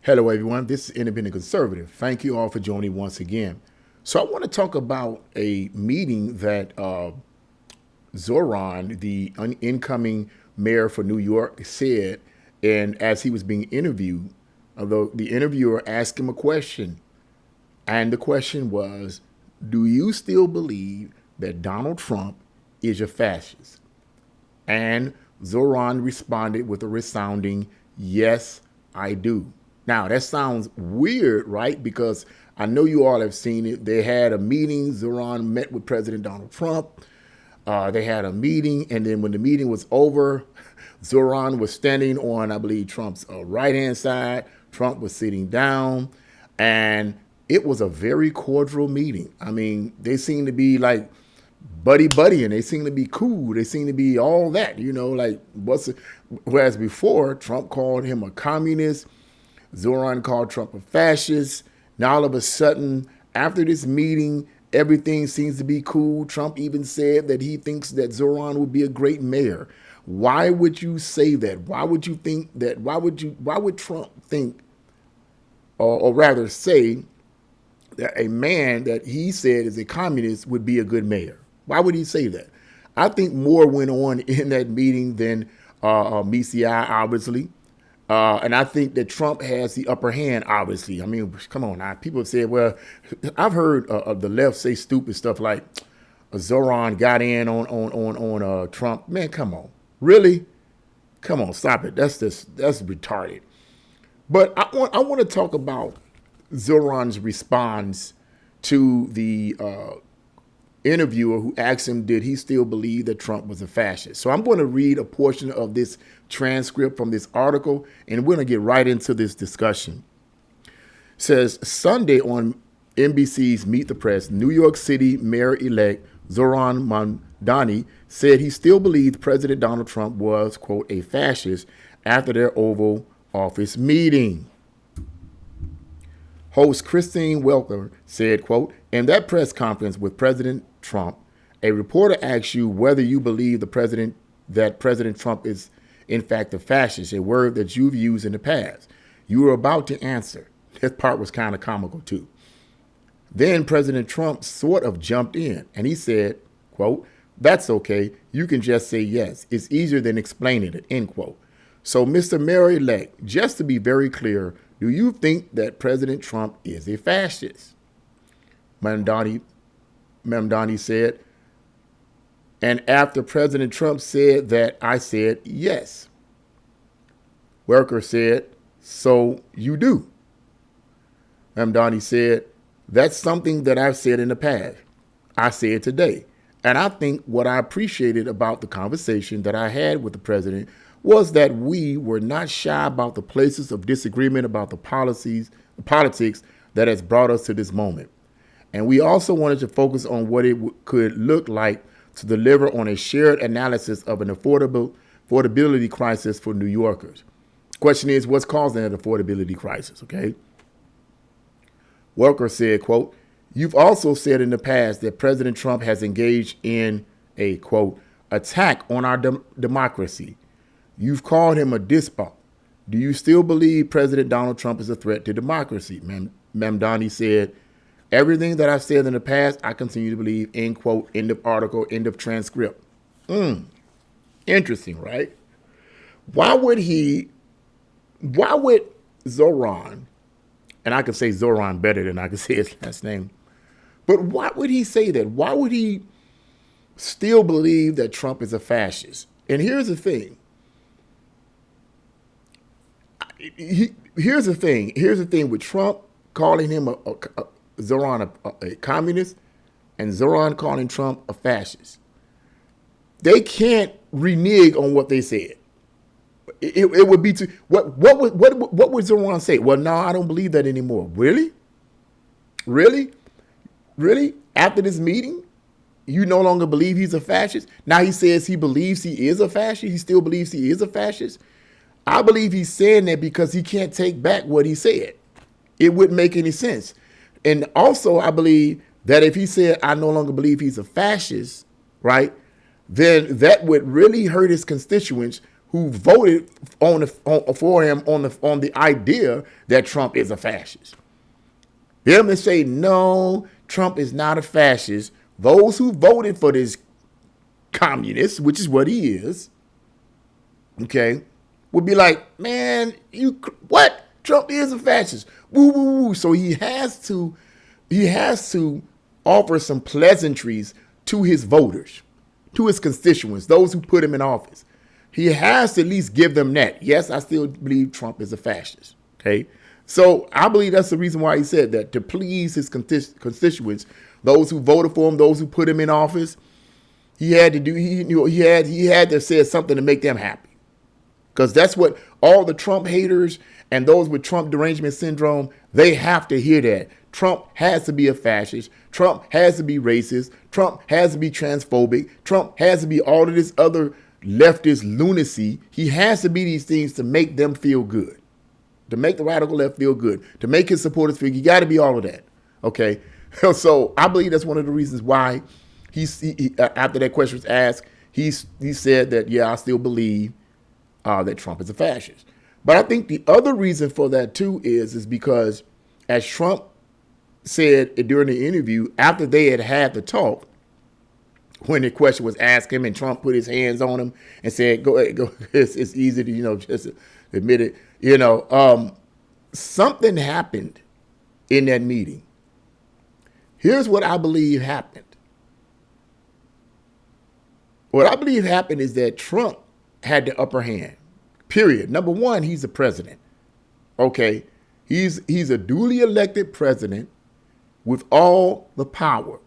Hello, everyone. This is Independent Conservative. Thank you all for joining once again. So, I want to talk about a meeting that Zoran, the incoming mayor for New York, said, and as he was being interviewed, although the interviewer asked him a question, and the question was, "Do you still believe that Donald Trump is a fascist?" And Zoran responded with a resounding, "Yes, I do." Now, that sounds weird, right? Because I know you all have seen it. They had a meeting. Zoran met with President Donald Trump. They had a meeting. And then when the meeting was over, Zoran was standing on, I believe, Trump's right-hand side. Trump was sitting down. And it was a very cordial meeting. I mean, they seemed to be like buddy, and they seem to be cool. They seem to be all that, like whereas before Trump called him a communist, Zoran called Trump a fascist. Now all of a sudden, after this meeting, everything seems to be cool. Trump even said that he thinks that Zoran would be a great mayor. Why would you say that? Why would you think that? Why would Trump think, or rather say, that a man that he said is a communist would be a good mayor? Why would he say that? I think more went on in that meeting than meets the eye, obviously. And I think that Trump has the upper hand, obviously. I mean, come on now. People have said, well, I've heard of the left say stupid stuff like Zoran got in on Trump. Man, come on. Really? Come on, stop it. That's retarded. But I want to talk about Zoran's response to the interviewer who asked him, did he still believe that Trump was a fascist? So I'm going to read a portion of this transcript from this article, and we're going to get right into this discussion. It says, Sunday on NBC's Meet the Press, New York City Mayor-elect Zoran Mamdani said he still believed President Donald Trump was, quote, a fascist after their Oval Office meeting. Host Christine Welker said, quote, in that press conference with President Trump, a reporter asked you whether you believe that President Trump is in fact a fascist, a word that you've used in the past. You were about to answer. This part was kind of comical too. Then President Trump sort of jumped in and he said, quote, that's okay. You can just say yes. It's easier than explaining it, end quote. So, Mr. Mayor-elect, just to be very clear, do you think that President Trump is a fascist? Mamdani said. And after President Trump said that, I said yes. Welker said, so you do. Mamdani said, that's something that I've said in the past. I say it today. And I think what I appreciated about the conversation that I had with the president was that we were not shy about the places of disagreement about the politics that has brought us to this moment. And we also wanted to focus on what it could look like to deliver on a shared analysis of an affordability crisis for New Yorkers. The question is, what's causing that affordability crisis, okay? Welker said, quote, you've also said in the past that President Trump has engaged in a, quote, attack on our democracy. You've called him a despot. Do you still believe President Donald Trump is a threat to democracy? Mamdani said, everything that I've said in the past, I continue to believe, end quote, end of article, end of transcript. Interesting, right? Why would Zoran, and I could say Zoran better than I could say his last name, but why would he say that? Why would he still believe that Trump is a fascist? And here's the thing. Here's the thing with Trump calling him Zoran a communist and Zoran calling Trump a fascist. They can't renege on what they said. It would be too. What would Zoran say? Well, no, I don't believe that anymore. Really? After this meeting, you no longer believe he's a fascist? Now he says he believes he is a fascist. He still believes he is a fascist. I believe he's saying that because he can't take back what he said. It wouldn't make any sense. And also, I believe that if he said, I no longer believe he's a fascist, right, then that would really hurt his constituents who voted for him on the idea that Trump is a fascist. Them that say no, Trump is not a fascist. Those who voted for this communist, which is what he is, okay, would be like, man, what? Trump is a fascist. Woo, woo, woo. So he has to offer some pleasantries to his voters, to his constituents, those who put him in office. He has to at least give them that. Yes, I still believe Trump is a fascist. Okay. So I believe that's the reason why he said that, to please his constituents, those who voted for him, those who put him in office. He had to say something to make them happy. Because that's what all the Trump haters and those with Trump derangement syndrome, they have to hear that. Trump has to be a fascist. Trump has to be racist. Trump has to be transphobic. Trump has to be all of this other leftist lunacy. He has to be these things to make them feel good, to make the radical left feel good, to make his supporters feel good. You got to be all of that. Okay. So I believe that's one of the reasons why he after that question was asked, he said that, yeah, I still believe that Trump is a fascist. But I think the other reason for that too is because, as Trump said during the interview, after they had the talk, when the question was asked him and Trump put his hands on him and said, go ahead, go. It's easy to, just admit it. Something happened in that meeting. Here's what I believe happened. What I believe happened is that Trump had the upper hand, period. Number one, he's the president. Okay. He's a duly elected president with all the power.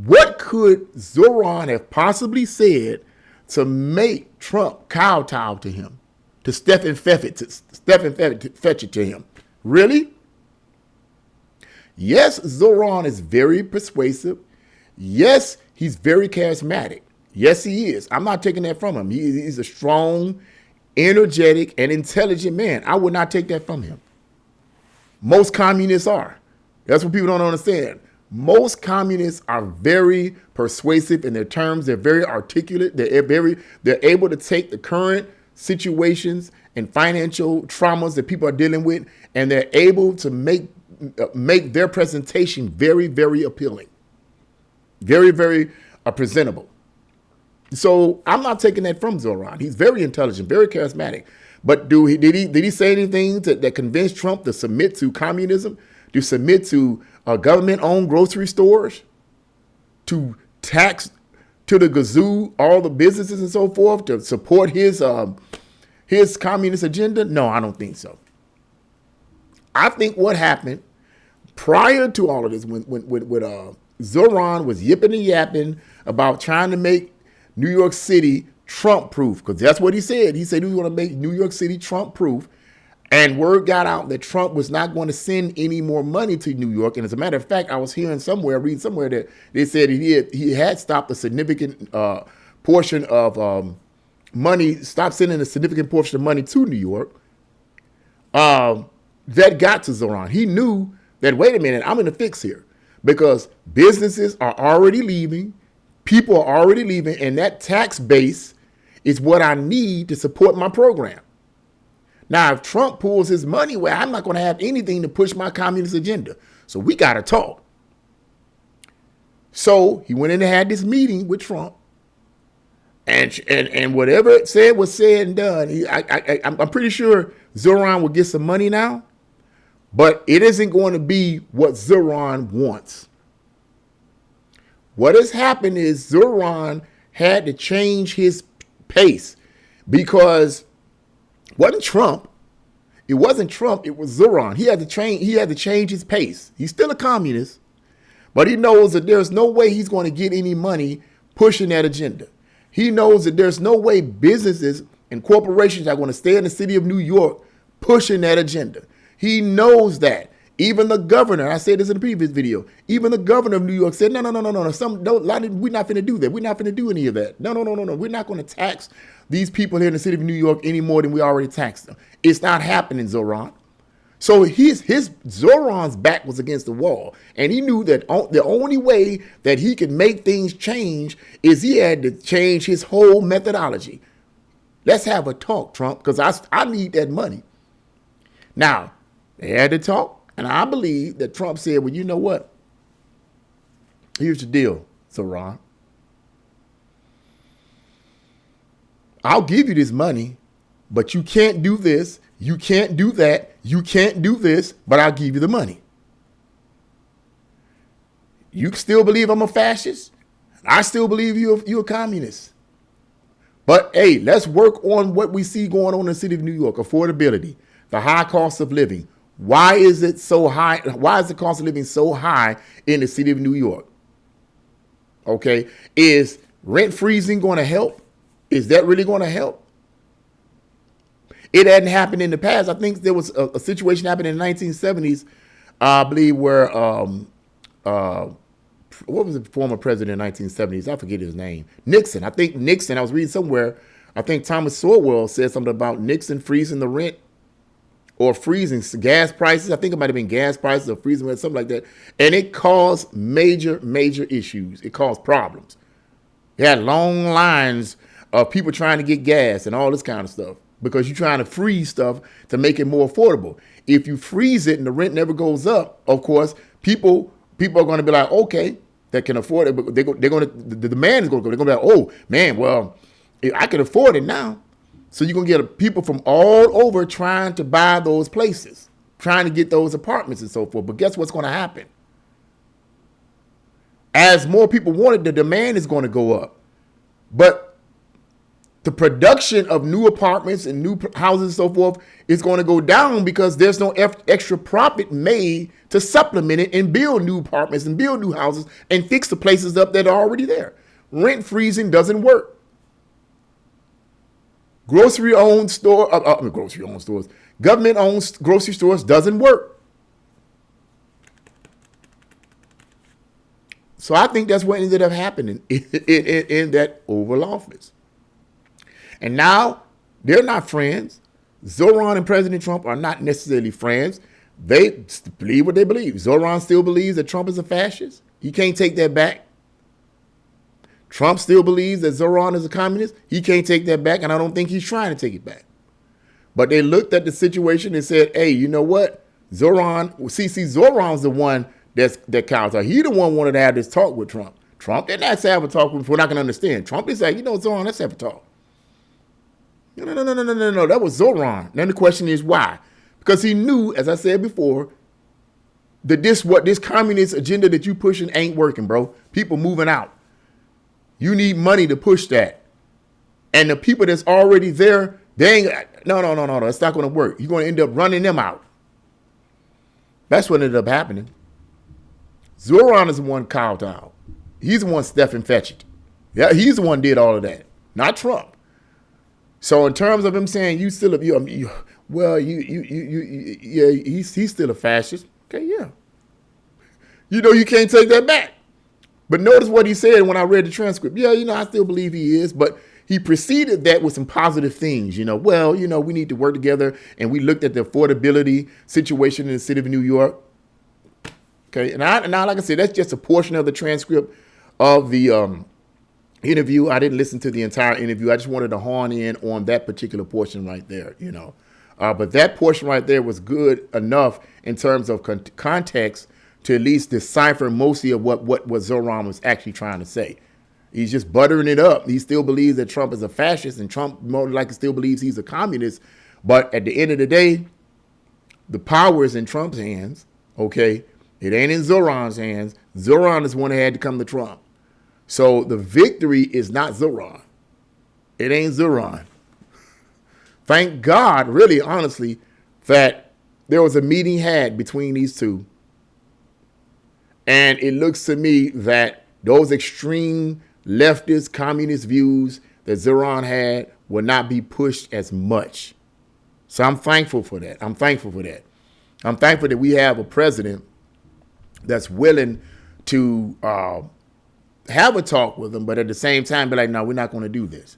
What could Zoran have possibly said to make Trump kowtow to him, to Stephen fetch it to him? Really? Yes, Zoran is very persuasive. Yes, he's very charismatic. Yes, he is. I'm not taking that from him. He's a strong, energetic, and intelligent man. I would not take that from him. Most communists are. That's what people don't understand. Most communists are very persuasive in their terms. They're very articulate. They're able to take the current situations and financial traumas that people are dealing with, and they're able to make their presentation very, very appealing, very, very presentable. So I'm not taking that from Zoran. He's very intelligent, very charismatic. But did he say anything that convinced Trump to submit to communism, to submit to government-owned grocery stores, to tax to the gazoo all the businesses and so forth, to support his communist agenda? No, I don't think so. I think what happened prior to all of this, when Zoran was yipping and yapping about trying to make New York City Trump-proof, because that's what he said. He said he was going to make New York City Trump-proof, and word got out that Trump was not going to send any more money to New York. And as a matter of fact, I was reading somewhere that they said he had stopped a significant portion of money, stopped sending a significant portion of money to New York. That got to Zoran. He knew that, wait a minute, I'm in the fix here, because businesses are already leaving, people are already leaving, and that tax base is what I need to support my program. Now, if Trump pulls his money away, I'm not going to have anything to push my communist agenda. So we got to talk. So he went in and had this meeting with Trump, and whatever it said was said and done. I'm pretty sure Zoran will get some money now, but it isn't going to be what Zoran wants. What has happened is Zoran had to change his pace, because it wasn't Trump, it was Zoran. He had to change his pace. He's still a communist, but he knows that there's no way he's going to get any money pushing that agenda. He knows that there's no way businesses and corporations are going to stay in the city of New York pushing that agenda. He knows that. Even the governor, I said this in the previous video, even the governor of New York said, no. We're not going to do that. We're not going to do any of that. No. We're not going to tax these people here in the city of New York any more than we already taxed them. It's not happening, Zoran. So Zoran's back was against the wall, and he knew that the only way that he could make things change is he had to change his whole methodology. Let's have a talk, Trump, because I need that money. Now, they had to talk, and I believe that Trump said, well, you know what? Here's the deal, Zoran. I'll give you this money, but you can't do this, you can't do that, you can't do this, but I'll give you the money. You still believe I'm a fascist? I still believe you're a communist. But hey, let's work on what we see going on in the city of New York, affordability, the high cost of living. Why is it so high? Why is the cost of living so high in the city of New York? Okay, is rent freezing going to help? Is that really going to help? It hadn't happened in the past. I think there was a situation happened in the 1970s, I believe, where what was the former president in the 1970s? I forget his name. Nixon. I think Nixon, I was reading somewhere, I think Thomas Sowell said something about Nixon freezing the rent or freezing gas prices. I think it might have been gas prices or freezing rent, something like that. And it caused major, major issues. It caused problems. They had long lines of people trying to get gas and all this kind of stuff because you're trying to freeze stuff to make it more affordable. If you freeze it and the rent never goes up, of course, people are going to be like, okay, that can afford it, but they're going to, the demand is going to go. They're going to be like, oh man, well, I can afford it now. So you're going to get people from all over trying to buy those places, trying to get those apartments and so forth. But guess what's going to happen? As more people want it, the demand is going to go up. But the production of new apartments and new houses and so forth is going to go down because there's no extra profit made to supplement it and build new apartments and build new houses and fix the places up that are already there. Rent freezing doesn't work. Grocery-owned stores, government-owned grocery stores doesn't work. So I think that's what ended up happening in that Oval Office. And now they're not friends. Zoran and President Trump are not necessarily friends. They believe what they believe. Zoran still believes that Trump is a fascist. He can't take that back. Trump still believes that Zoran is a communist. He can't take that back, and I don't think he's trying to take it back. But they looked at the situation and said, hey, you know what? Zoran's the one that counts. He the one wanted to have this talk with Trump. Trump didn't ask to have a talk with him. We're not going to understand. Trump is like, you know, Zoran, let's have a talk. No. That was Zoran. Then the question is why? Because he knew, as I said before, that this communist agenda that you pushing ain't working, bro. People moving out. You need money to push that. And the people that's already there, they ain't, no. It's not going to work. You're going to end up running them out. That's what ended up happening. Zoran is the one called out. He's the one Stephen fetched. Yeah, he's the one did all of that, not Trump. So in terms of him saying he's still a fascist. Okay, yeah. You know you can't take that back. But notice what he said when I read the transcript. Yeah, I still believe he is, but he preceded that with some positive things. We need to work together, and we looked at the affordability situation in the city of New York. Okay, and now, like I said, that's just a portion of the transcript of the interview. I didn't listen to the entire interview. I just wanted to hone in on that particular portion right there, But that portion right there was good enough in terms of context to at least decipher mostly of what Zoran was actually trying to say. He's just buttering it up. He still believes that Trump is a fascist, and Trump more likely still believes he's a communist. But at the end of the day, the power is in Trump's hands, okay? It ain't in Zoran's hands. Zoran is the one that had to come to Trump. So the victory is not Zoran. It ain't Zoran. Thank God, really, honestly, that there was a meeting had between these two. And it looks to me that those extreme leftist communist views that Zoran had will not be pushed as much. So I'm thankful for that. I'm thankful that we have a president that's willing to have a talk with them, but at the same time be like, no, we're not going to do this.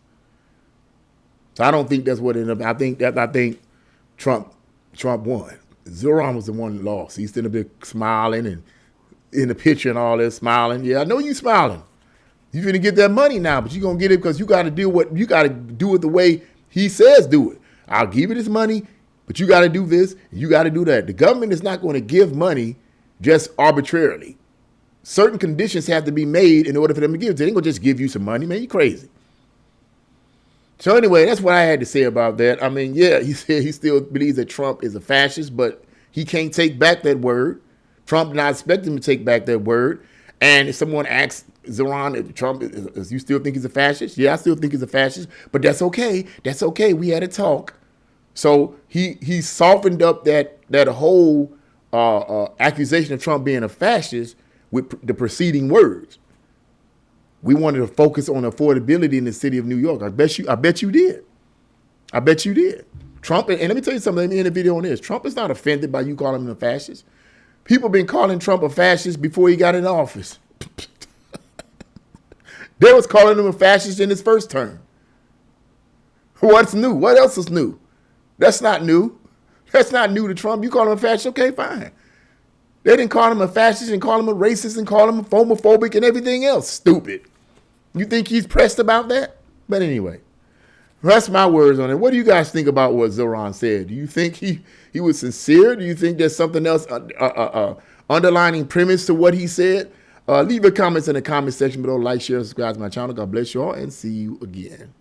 So I don't think that's what it ended up. I think Trump won. Zoran was the one that lost. He's still a bit smiling and in the picture and all that, smiling. Yeah, I know you smiling. You're going to get that money now, but you're going to get it because you got to do it the way He says do it. I'll give you this money, but you got to do this, and you got to do that. The government is not going to give money just arbitrarily. Certain conditions have to be made in order for them to give. They ain't going to just give you some money, man. You crazy. So anyway, that's what I had to say about that. I mean, yeah, he said he still believes that Trump is a fascist, but he can't take back that word. Trump did not expect him to take back that word. And if someone asks Zoran if Trump, you still think he's a fascist? Yeah, I still think he's a fascist, but that's okay. That's okay. We had a talk. So he softened up that whole accusation of Trump being a fascist with the preceding words. We wanted to focus on affordability in the city of New York. I bet you did. I bet you did. Trump, and let me tell you something, let me end the video on this. Trump is not offended by you calling him a fascist. People been calling Trump a fascist before he got in office. They was calling him a fascist in his first term. What's new? What else is new? That's not new. That's not new to Trump. You call him a fascist, okay, fine. They didn't call him a fascist and call him a racist and call him a homophobic and everything else. Stupid. You think he's pressed about that? But anyway, that's my words on it. What do you guys think about what Zoran said? Do you think he was sincere? Do you think there's something else underlining premise to what he said? Leave your comments in the comment section below. Like, share, subscribe to my channel. God bless you all and see you again.